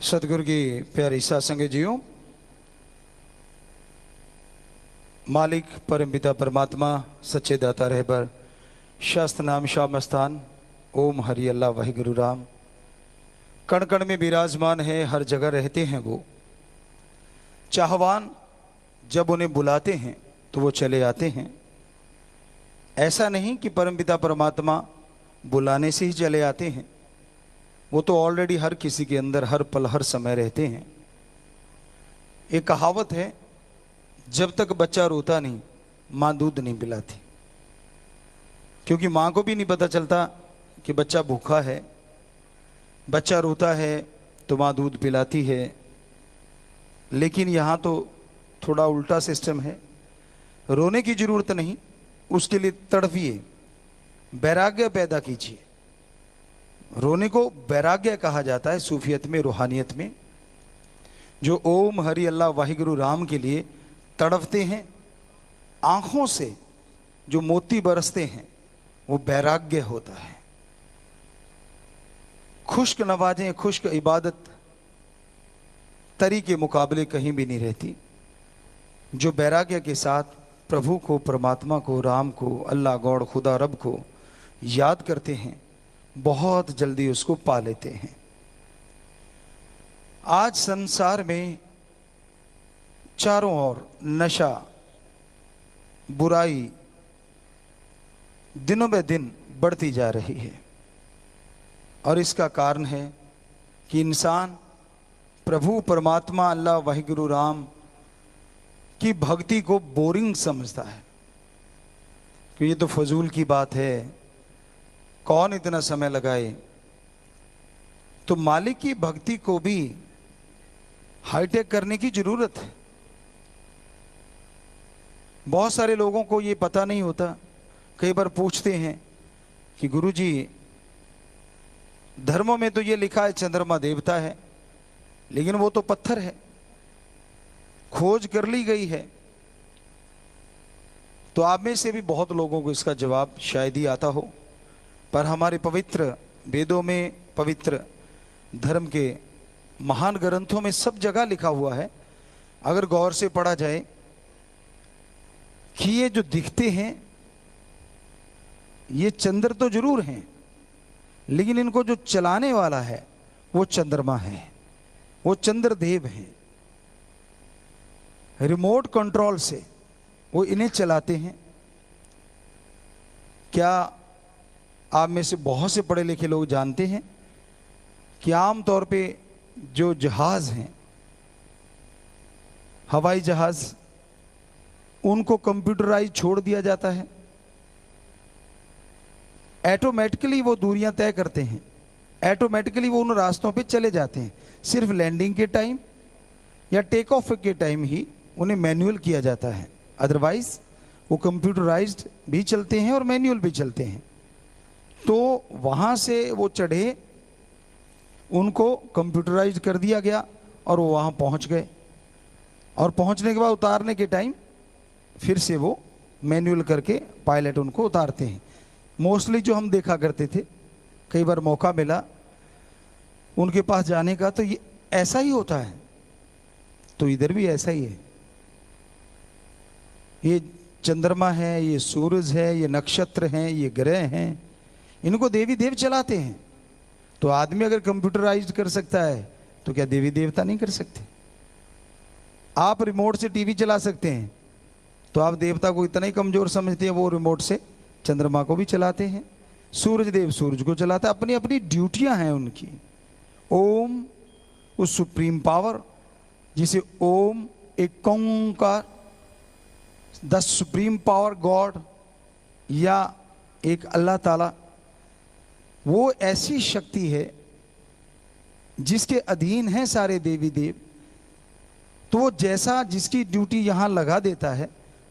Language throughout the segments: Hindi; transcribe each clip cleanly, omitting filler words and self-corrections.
सतगुरु की प्यारी सासंग जीओ, मालिक परम पिता परमात्मा सच्चे दाता रहबर शास्त्र नाम शाम स्थान ओम हरि अल्लाह वाहिगुरु राम। कण कण में विराजमान है, हर जगह रहते हैं वो चाहवान। जब उन्हें बुलाते हैं तो वो चले आते हैं। ऐसा नहीं कि परम पिता परमात्मा बुलाने से ही चले आते हैं, वो तो ऑलरेडी हर किसी के अंदर हर पल हर समय रहते हैं। एक कहावत है, जब तक बच्चा रोता नहीं माँ दूध नहीं पिलाती, क्योंकि माँ को भी नहीं पता चलता कि बच्चा भूखा है। बच्चा रोता है तो माँ दूध पिलाती है। लेकिन यहाँ तो थोड़ा उल्टा सिस्टम है। रोने की जरूरत नहीं, उसके लिए तड़पिए, वैराग्य पैदा कीजिए। रोने को वैराग्य कहा जाता है सूफियत में, रूहानियत में। जो ओम हरि अल्लाह वाहिगुरु राम के लिए तड़पते हैं, आंखों से जो मोती बरसते हैं, वो वैराग्य होता है। खुश्क नवाजें, खुश्क इबादत तरी के मुकाबले कहीं भी नहीं रहती। जो वैराग्य के साथ प्रभु को, परमात्मा को, राम को, अल्लाह गॉड खुदा रब को याद करते हैं, बहुत जल्दी उसको पा लेते हैं। आज संसार में चारों ओर नशा, बुराई दिनों ब दिन बढ़ती जा रही है, और इसका कारण है कि इंसान प्रभु परमात्मा अल्लाह वाहिगुरु राम की भक्ति को बोरिंग समझता है कि ये तो फजूल की बात है, कौन इतना समय लगाए। तो मालिक की भक्ति को भी हाईटेक करने की जरूरत है। बहुत सारे लोगों को ये पता नहीं होता। कई बार पूछते हैं कि गुरुजी, धर्मों में तो ये लिखा है चंद्रमा देवता है, लेकिन वो तो पत्थर है, खोज कर ली गई है। तो आप में से भी बहुत लोगों को इसका जवाब शायद ही आता हो, पर हमारे पवित्र वेदों में, पवित्र धर्म के महान ग्रंथों में सब जगह लिखा हुआ है। अगर गौर से पढ़ा जाए कि ये जो दिखते हैं ये चंद्र तो जरूर हैं, लेकिन इनको जो चलाने वाला है वो चंद्रमा है, वो चंद्रदेव है। रिमोट कंट्रोल से वो इन्हें चलाते हैं। क्या आप में से बहुत से पढ़े लिखे लोग जानते हैं कि आमतौर पे जो जहाज हैं, हवाई जहाज, उनको कंप्यूटराइज छोड़ दिया जाता है। ऑटोमेटिकली वो दूरियां तय करते हैं, ऑटोमेटिकली वो उन रास्तों पे चले जाते हैं। सिर्फ लैंडिंग के टाइम या टेक ऑफ के टाइम ही उन्हें मैनुअल किया जाता है, अदरवाइज वो कंप्यूटराइज्ड भी चलते हैं और मैनुअल भी चलते हैं। तो वहां से वो चढ़े, उनको कंप्यूटराइज्ड कर दिया गया और वो वहां पहुंच गए, और पहुंचने के बाद उतारने के टाइम फिर से वो मैनुअल करके पायलट उनको उतारते हैं। मोस्टली जो हम देखा करते थे, कई बार मौका मिला उनके पास जाने का, तो ये ऐसा ही होता है। तो इधर भी ऐसा ही है। ये चंद्रमा है, ये सूरज है, ये नक्षत्र हैं, ये ग्रह हैं, इनको देवी देव चलाते हैं। तो आदमी अगर कंप्यूटराइज्ड कर सकता है तो क्या देवी देवता नहीं कर सकते? आप रिमोट से टीवी चला सकते हैं, तो आप देवता को इतना ही कमजोर समझते हैं, वो रिमोट से चंद्रमा को भी चलाते हैं। सूरज देव सूरज को चलाता है। अपनी अपनी ड्यूटियां हैं उनकी। ओम उस सुप्रीम पावर जिसे ओम, एक ओंकार, द सुप्रीम पावर गॉड, या एक अल्लाह ताला, वो ऐसी शक्ति है जिसके अधीन है सारे देवी देव। तो वो जैसा जिसकी ड्यूटी यहां लगा देता है,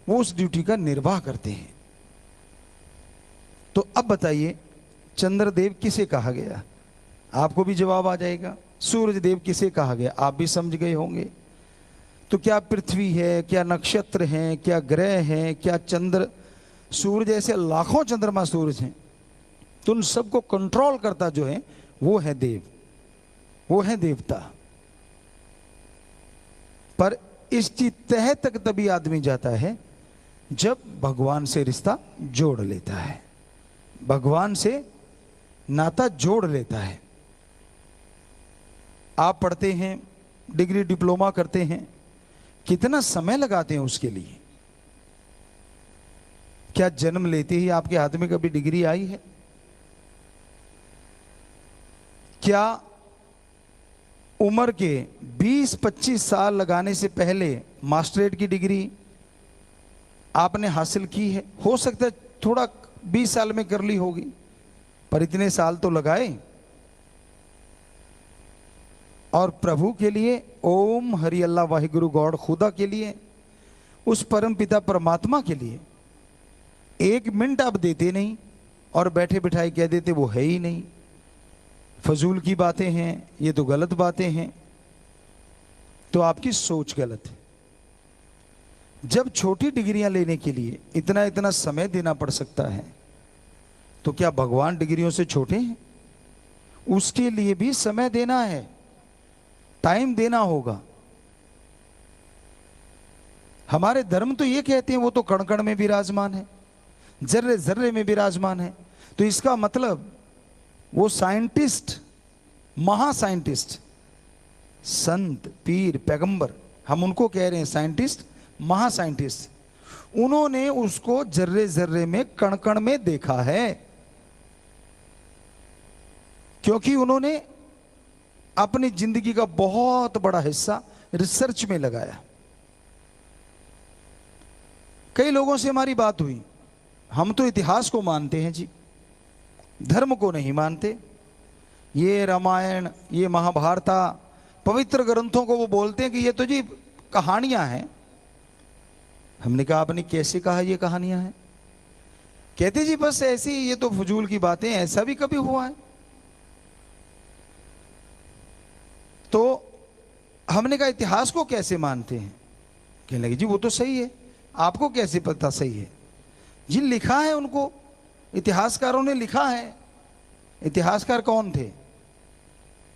वो उस ड्यूटी का निर्वाह करते हैं। तो अब बताइए, चंद्रदेव किसे कहा गया? आपको भी जवाब आ जाएगा। सूरज देव किसे कहा गया? आप भी समझ गए होंगे। तो क्या पृथ्वी है, क्या नक्षत्र हैं, क्या ग्रह हैं, क्या चंद्र सूरज, ऐसे लाखों चंद्रमा सूरज हैं। तो उन सबको कंट्रोल करता जो है वो है देव, वो है देवता। पर इसकी तह तक तभी आदमी जाता है जब भगवान से रिश्ता जोड़ लेता है, भगवान से नाता जोड़ लेता है। आप पढ़ते हैं, डिग्री डिप्लोमा करते हैं, कितना समय लगाते हैं उसके लिए? क्या जन्म लेते ही आपके हाथ में कभी डिग्री आई है? क्या उम्र के 20-25 साल लगाने से पहले मास्टरेट की डिग्री आपने हासिल की है? हो सकता है थोड़ा 20 साल में कर ली होगी, पर इतने साल तो लगाए। और प्रभु के लिए, ओम हरि अल्लाह वाहिगुरु गॉड, खुदा के लिए, उस परम पिता परमात्मा के लिए 1 मिनट आप देते नहीं और बैठे बिठाए कह देते वो है ही नहीं, फजूल की बातें हैं, ये तो गलत बातें हैं, तो आपकी सोच गलत है। जब छोटी डिग्रियां लेने के लिए इतना इतना समय देना पड़ सकता है, तो क्या भगवान डिग्रियों से छोटे हैं? उसके लिए भी समय देना है, टाइम देना होगा। हमारे धर्म तो ये कहते हैं वो तो कण कण में विराजमान है, जर्रे जर्रे में विराजमान है। तो इसका मतलब वो साइंटिस्ट, महासाइंटिस्ट, संत, पीर, पैगंबर, हम उनको कह रहे हैं साइंटिस्ट, महासाइंटिस्ट, उन्होंने उसको जर्रे जर्रे में, कण कण में देखा है, क्योंकि उन्होंने अपनी जिंदगी का बहुत बड़ा हिस्सा रिसर्च में लगाया। कई लोगों से हमारी बात हुई, हम तो इतिहास को मानते हैं जी, धर्म को नहीं मानते। ये रामायण, ये महाभारत, पवित्र ग्रंथों को वो बोलते हैं कि ये तो जी कहानियां हैं। हमने कहा आपने कैसे कहा ये कहानियां हैं? कहते जी बस ऐसी, ये तो फजूल की बातें, ऐसा भी कभी हुआ है? तो हमने कहा इतिहास को कैसे मानते हैं? कहने लगे जी वो तो सही है, आपको कैसे पता सही है? जी लिखा है, उनको इतिहासकारों ने लिखा है। इतिहासकार कौन थे?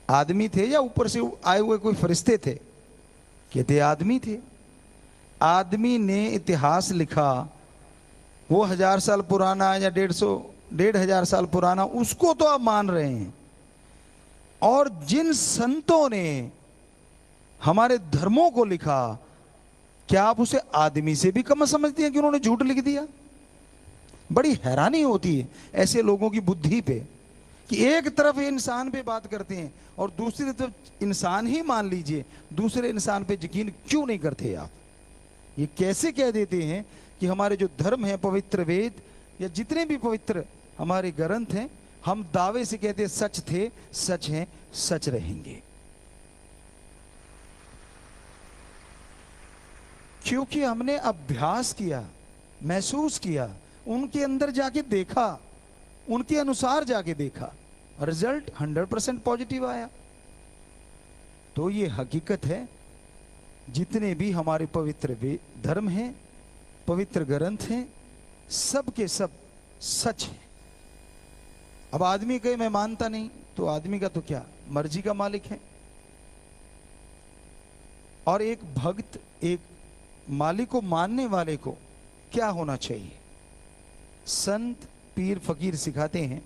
आदमी थे या ऊपर से आए हुए कोई फरिश्ते थे? कहते आदमी थे। आदमी ने इतिहास लिखा, वो 1000 साल पुराना या 1,500 साल पुराना, उसको तो आप मान रहे हैं। और जिन संतों ने हमारे धर्मों को लिखा, क्या आप उसे आदमी से भी कम समझते हैं कि उन्होंने झूठ लिख दिया? बड़ी हैरानी होती है ऐसे लोगों की बुद्धि पे, कि एक तरफ इंसान पे बात करते हैं और दूसरी तरफ इंसान ही मान लीजिए, दूसरे इंसान पे यकीन क्यों नहीं करते आप? ये कैसे कह देते हैं कि हमारे जो धर्म है, पवित्र वेद या जितने भी पवित्र हमारे ग्रंथ हैं, हम दावे से कहते हैं सच थे, सच हैं, सच रहेंगे। क्योंकि हमने अभ्यास किया, महसूस किया, उनके अंदर जाके देखा, उनके अनुसार जाके देखा, रिजल्ट 100% पॉजिटिव आया। तो ये हकीकत है, जितने भी हमारे पवित्र धर्म हैं, पवित्र ग्रंथ हैं, सब के सब सच है। अब आदमी कहे मैं मानता नहीं, तो आदमी का तो क्या, मर्जी का मालिक है। और एक भक्त, एक मालिक को मानने वाले को क्या होना चाहिए? संत, पीर, फकीर सिखाते हैं,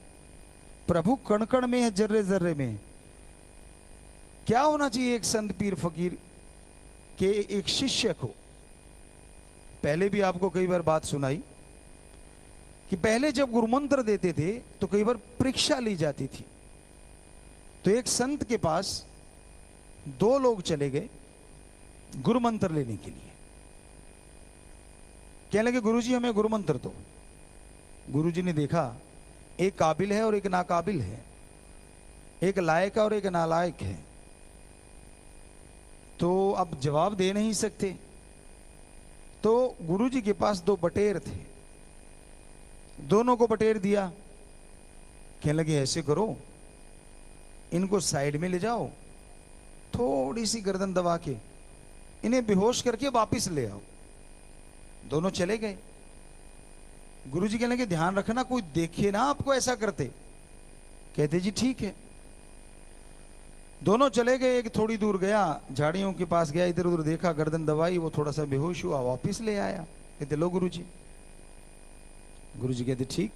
प्रभु कण कण में है, जर्रे जर्रे में है। क्या होना चाहिए एक संत, पीर, फकीर के एक शिष्य को? पहले भी आपको कई बार बात सुनाई कि पहले जब गुरु मंत्र देते थे तो कई बार परीक्षा ली जाती थी। तो एक संत के पास 2 लोग चले गए गुरु मंत्र लेने के लिए। कहने लगे गुरुजी हमें गुरु मंत्र दो। गुरुजी ने देखा एक काबिल है और एक नाकाबिल है, एक लायक है और एक नालायक है, तो अब जवाब दे नहीं सकते। तो गुरुजी के पास 2 बटेर थे, दोनों को बटेर दिया। कहने लगे ऐसे करो, इनको साइड में ले जाओ, थोड़ी सी गर्दन दबा के इन्हें बेहोश करके वापिस ले आओ। दोनों चले गए। गुरुजी कहने लगे ध्यान रखना कोई देखे ना आपको ऐसा करते। कहते जी ठीक है। दोनों चले गए। एक थोड़ी दूर गया, झाड़ियों के पास गया, इधर उधर देखा, गर्दन दबाई, वो थोड़ा सा बेहोश हुआ, वापिस ले आया। कहते लो गुरुजी। गुरुजी कहते ठीक,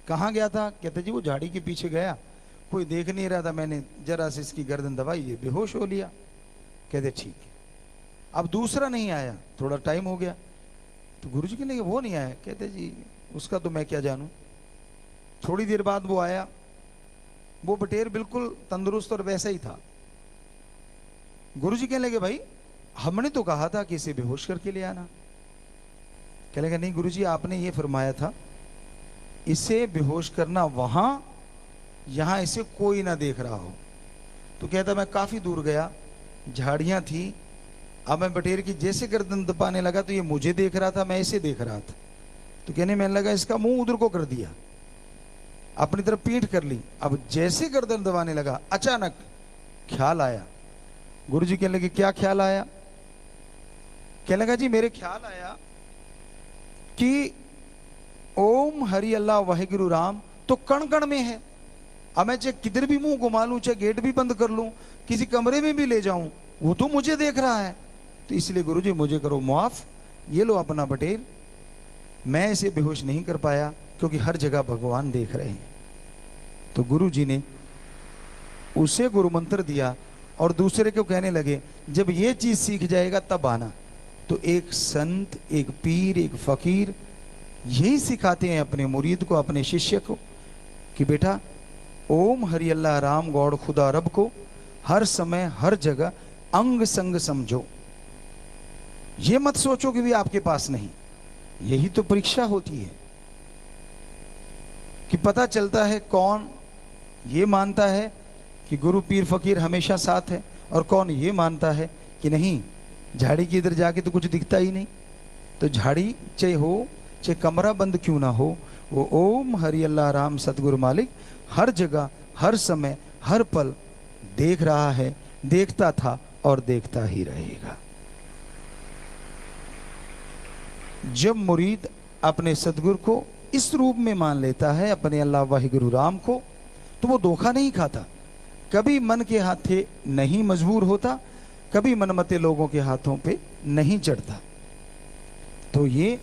कहाँ गया था? कहते जी वो झाड़ी के पीछे गया, कोई देख नहीं रहा था, मैंने जरा से इसकी गर्दन दबाई, ये बेहोश हो लिया। कहते ठीक। अब दूसरा नहीं आया, थोड़ा टाइम हो गया, तो गुरुजी कहने लगे वो नहीं आया। कहते जी उसका तो मैं क्या जानूं। थोड़ी देर बाद वो आया, वो बटेर बिल्कुल तंदुरुस्त और वैसा ही था। गुरुजी कहने लगे भाई हमने तो कहा था कि इसे बेहोश करके ले आना। कहने लगे नहीं गुरुजी, आपने ये फरमाया था इसे बेहोश करना वहां, यहां इसे कोई ना देख रहा हो। तो कहता मैं काफी दूर गया, झाड़ियां थी, अब मैं बटेर की जैसे गर्दन दबाने लगा तो ये मुझे देख रहा था, मैं इसे देख रहा था। तो कहने मैंने लगा इसका मुंह उधर को कर दिया, अपनी तरफ पीठ कर ली। अब जैसे गर्दन दबाने लगा, अचानक ख्याल आया। गुरुजी कहने लगे क्या ख्याल आया? कहने लगा जी मेरे ख्याल आया कि ओम हरि अल्लाह वाहिगुरु राम तो कण कण में है। अब मैं चाहे किधर भी मुंह घुमा लूं, चाहे गेट भी बंद कर लूं, किसी कमरे में भी ले जाऊं, वो तो मुझे देख रहा है। तो इसलिए गुरुजी मुझे करो माफ, ये लो अपना बटेर, मैं इसे बेहोश नहीं कर पाया क्योंकि हर जगह भगवान देख रहे हैं। तो गुरुजी ने उसे गुरु मंत्र दिया और दूसरे को कहने लगे जब ये चीज सीख जाएगा तब आना। तो एक संत, एक पीर, एक फकीर यही सिखाते हैं अपने मुरीद को, अपने शिष्य को कि बेटा ओम हरि अल्लाह राम गौड़ खुदा रब को हर समय हर जगह अंग संग समझो। ये मत सोचो कि भी आपके पास नहीं। यही तो परीक्षा होती है कि पता चलता है कौन ये मानता है कि गुरु पीर फकीर हमेशा साथ है और कौन ये मानता है कि नहीं, झाड़ी के इधर जाके तो कुछ दिखता ही नहीं। तो झाड़ी चाहे हो, चाहे कमरा बंद क्यों ना हो, वो ओम हरि अल्लाह राम सतगुरु मालिक हर जगह हर समय हर पल देख रहा है, देखता था और देखता ही रहेगा। जब मुरीद अपने सतगुरु को इस रूप में मान लेता है, अपने अल्लाह वाहिगुरु राम को, तो वो धोखा नहीं खाता, कभी मन के हाथे नहीं मजबूर होता, कभी मनमते लोगों के हाथों पे नहीं चढ़ता। तो ये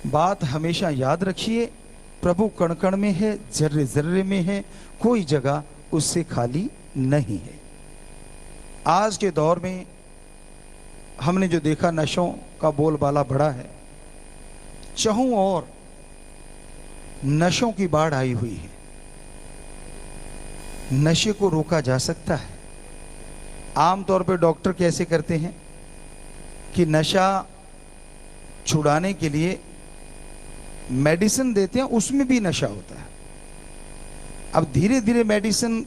बात हमेशा याद रखिए, प्रभु कण कण में है, जर्रे जर्रे में है, कोई जगह उससे खाली नहीं है। आज के दौर में हमने जो देखा, नशों का बोलबाला बढ़ा है, चहुं और नशों की बाढ़ आई हुई है। नशे को रोका जा सकता है। आमतौर पर डॉक्टर कैसे करते हैं कि नशा छुड़ाने के लिए मेडिसिन देते हैं, उसमें भी नशा होता है। अब धीरे धीरे मेडिसिन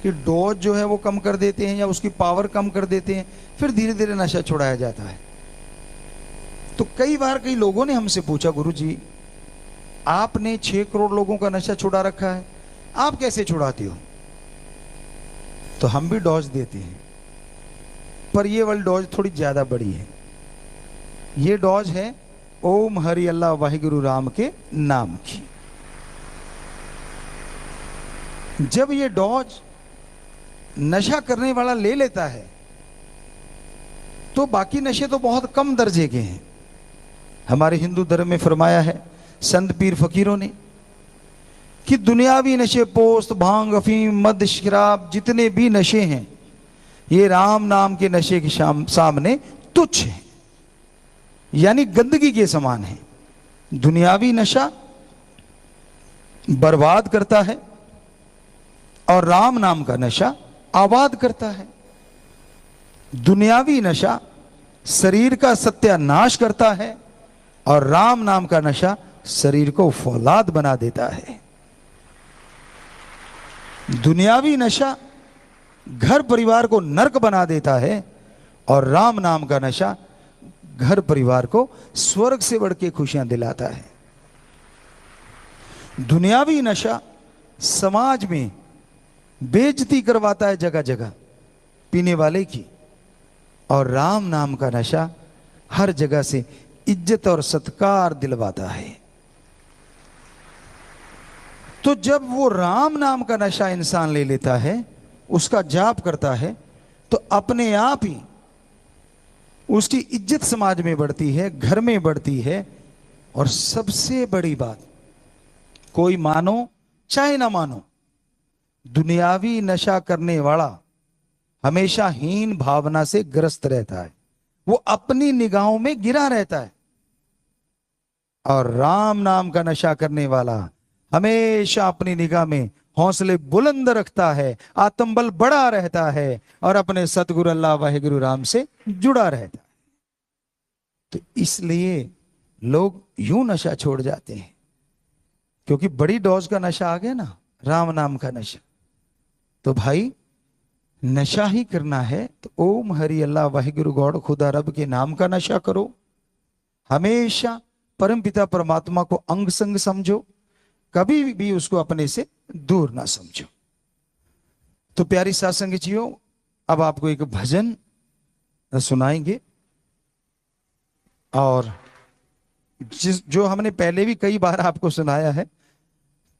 की डोज जो है वो कम कर देते हैं या उसकी पावर कम कर देते हैं, फिर धीरे धीरे नशा छुड़ाया जाता है। तो कई बार कई लोगों ने हमसे पूछा गुरुजी आपने 6 करोड़ लोगों का नशा छुड़ा रखा है, आप कैसे छुड़ाते हो? तो हम भी डोज देते हैं, पर ये वाली डोज थोड़ी ज्यादा बड़ी है। ये डोज है ओम हरि अल्लाह वाहिगुरु राम के नाम की। जब ये डोज नशा करने वाला ले लेता है तो बाकी नशे तो बहुत कम दर्जे के हैं। हमारे हिंदू धर्म में फरमाया है संत पीर फकीरों ने कि दुनियावी नशे, पोस्त, भांग, अफीम, मद, शराब, जितने भी नशे हैं ये राम नाम के नशे के सामने तुच्छ हैं, यानी गंदगी के समान है। दुनियावी नशा बर्बाद करता है और राम नाम का नशा आबाद करता है। दुनियावी नशा शरीर का सत्यानाश करता है और राम नाम का नशा शरीर को फौलाद बना देता है। दुनियावी नशा घर परिवार को नरक बना देता है और राम नाम का नशा घर परिवार को स्वर्ग से बढ़ के खुशियां दिलाता है। दुनियावी नशा समाज में बेइज्जती करवाता है जगह जगह पीने वाले की, और राम नाम का नशा हर जगह से इज्जत और सत्कार दिलवाता है। तो जब वो राम नाम का नशा इंसान ले लेता है, उसका जाप करता है, तो अपने आप ही उसकी इज्जत समाज में बढ़ती है, घर में बढ़ती है। और सबसे बड़ी बात, कोई मानो चाहे ना मानो, दुनियावी नशा करने वाला हमेशा हीन भावना से ग्रस्त रहता है, वो अपनी निगाहों में गिरा रहता है। और राम नाम का नशा करने वाला हमेशा अपनी निगाह में हौसले बुलंद रखता है, आत्मबल बढ़ा रहता है और अपने सतगुरु अल्लाह वाहिगुरु राम से जुड़ा रहता है। तो इसलिए लोग यूं नशा छोड़ जाते हैं, क्योंकि बड़ी डोज का नशा आ गया ना, राम नाम का नशा। तो भाई नशा ही करना है तो ओम हरि अल्लाह वाहिगुरु गौड़ खुदा रब के नाम का नशा करो। हमेशा परम पिता परमात्मा को अंग संग समझो, कभी भी उसको अपने से दूर ना समझो। तो प्यारी साथ संगतियों, अब आपको एक भजन सुनाएंगे, और जो हमने पहले भी कई बार आपको सुनाया है।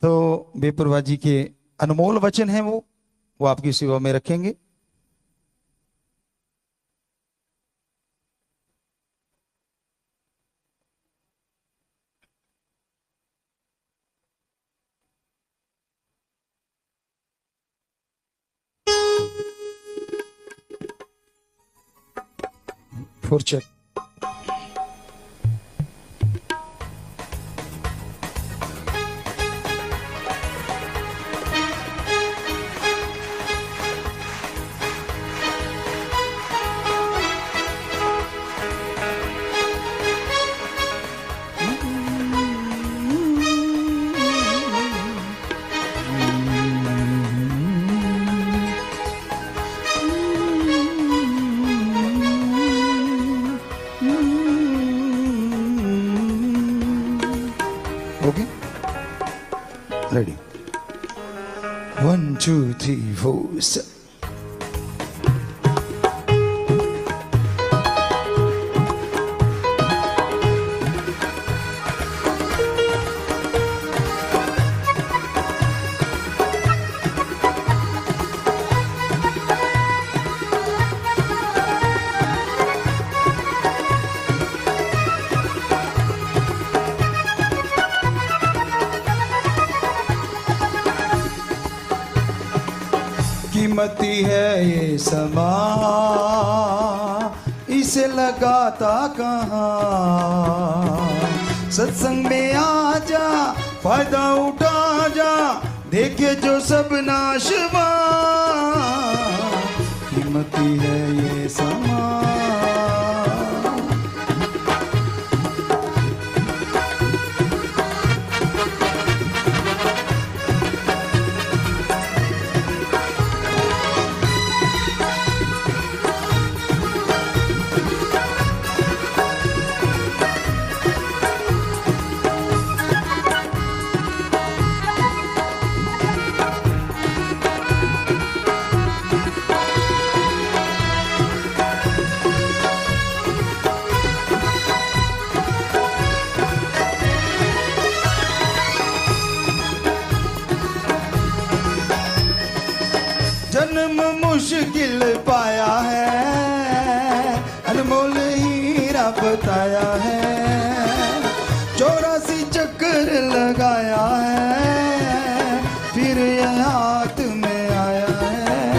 तो बेपरवाह जी के अनमोल वचन हैं, वो आपकी सेवा में रखेंगे। फुर्सत ओके, रेडी, 1 2 3 4 7। कीमती है ये समा, इसे लगाता कहाँ। सत्संग में आ जा, फायदा उठा जा, देखे जो सब नाशवा। कीमती है ये समा। जन्म मुश्किल पाया है, अनमोल हीरा बताया है। 84 चक्कर लगाया है, फिर ये हाथ में आया है।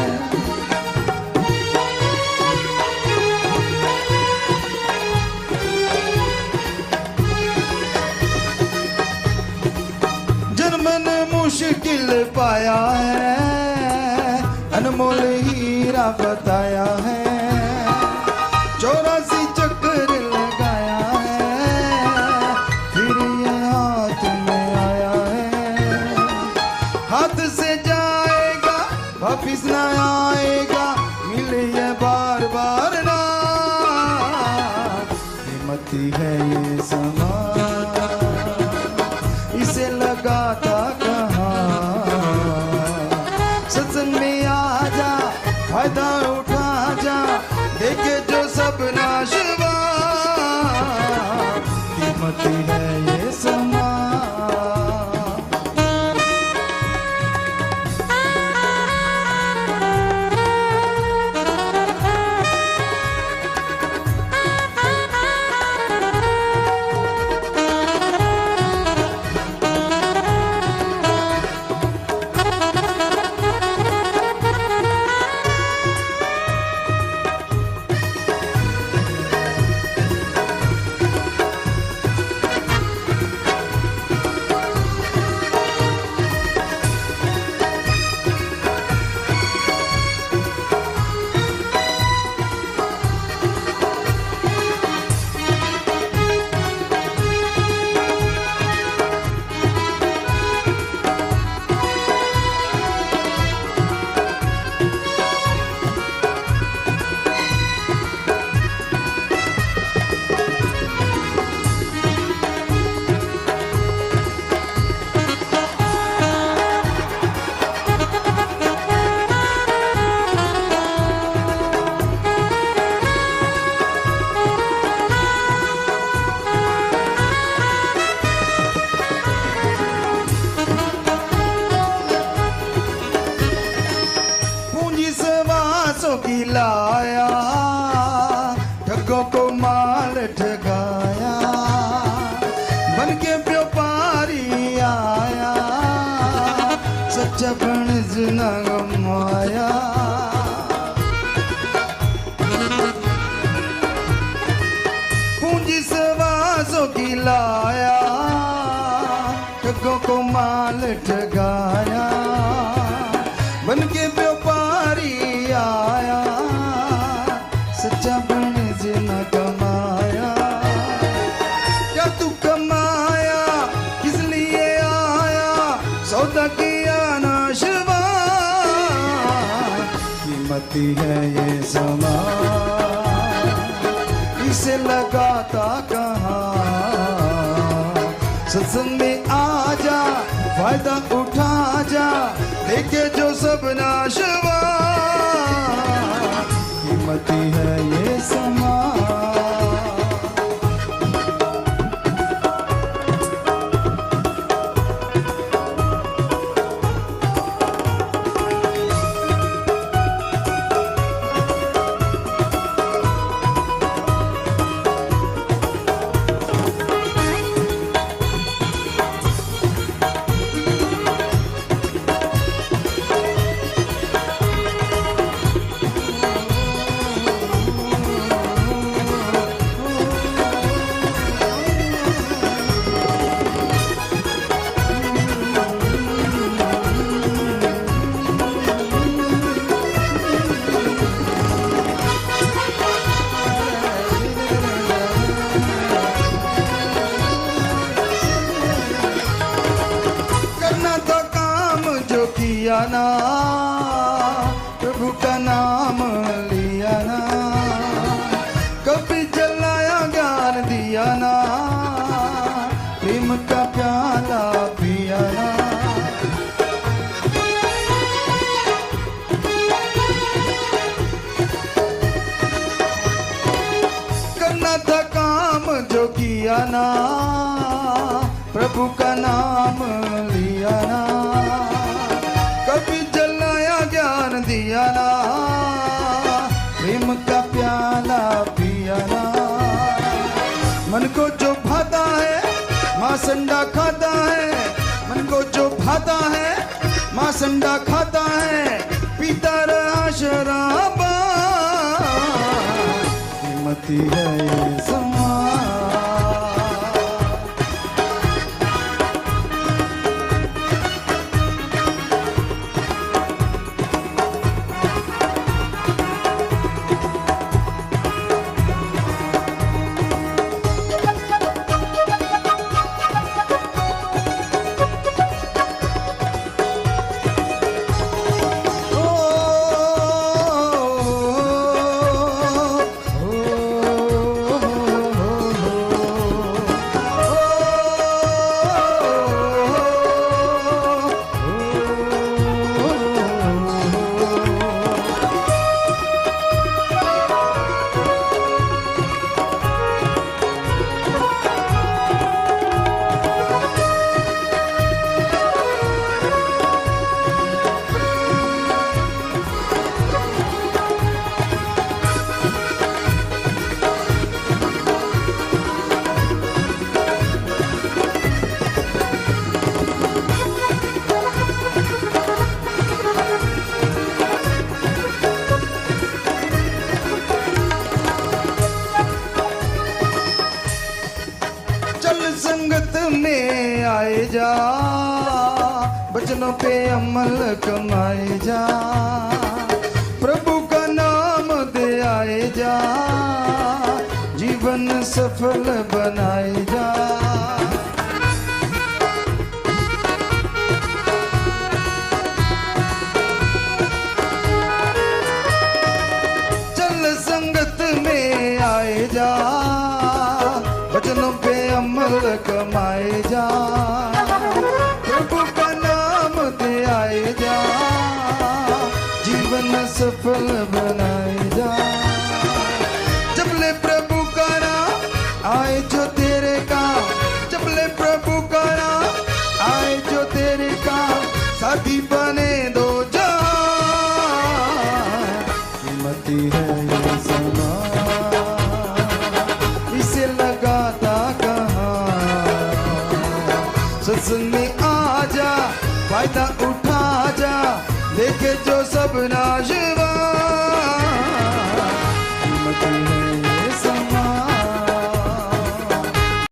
जन्म मुश्किल पाया है, अनमोल हीरा बताया है। 84 चक्कर लगाया है, फिर ये हाथ में आया है। हाथ से जाएगा वापिस ना आएगा, मिले ये बार बार ना। कीमती है ये समा, इसे लगाता कहाँ। सत्संग में आ जा, फायदा उठा जा, देखे जो सब नाशवा। कीमती है ये समा। गिलाया, ठगों को माल ठगाया, बन के व्यापारी आया, सच्चा बनज न गमाया। पूंजी सवासों की लाया, ठगों को माल ठगाया, बन के व्यापारी आया, सच्चा बनज न कमाया। क्या तू कमाया, किस लिए आया, सौदा किया नाशवा, कीमती है ये समा, इसे लगाता कहाँ। सत्संग में आ जा, फायदा उठा जा, देखे जो सब नाशवा, कीमती है ये समा। किया ना, प्रभु का नाम लिया ना, कभी जलाया ज्ञान दिया ना, प्रेम का प्याला पिया ना। करना था काम जो किया ना, प्रभु का नाम लिया ना, कभी जलाया ज्ञान दिया ना, प्रेम का प्याला पिया ना। मन को जो भाता है माँ संडा खाता है, मन को जो भाता है माँ संडा खाता है, पीता रहा शराबा, कीमती है ये समा। संगत में आए जा, बचनों पे अमल कमाए जा, प्रभु का नाम दे आए जा, जीवन सफल बनाए जा। चल संगत में आए जा, वचनों पे अमल कमाए जा, प्रभु का नाम दे आए जा, जीवन सफल बनाए जा। जब ले प्रभु का नाम आए जो तेरे काम, जब ले प्रभु का नाम आए जो तेरे काम, साथी बने दो जहां, कीमती आजा, देखे जो सब नाशवा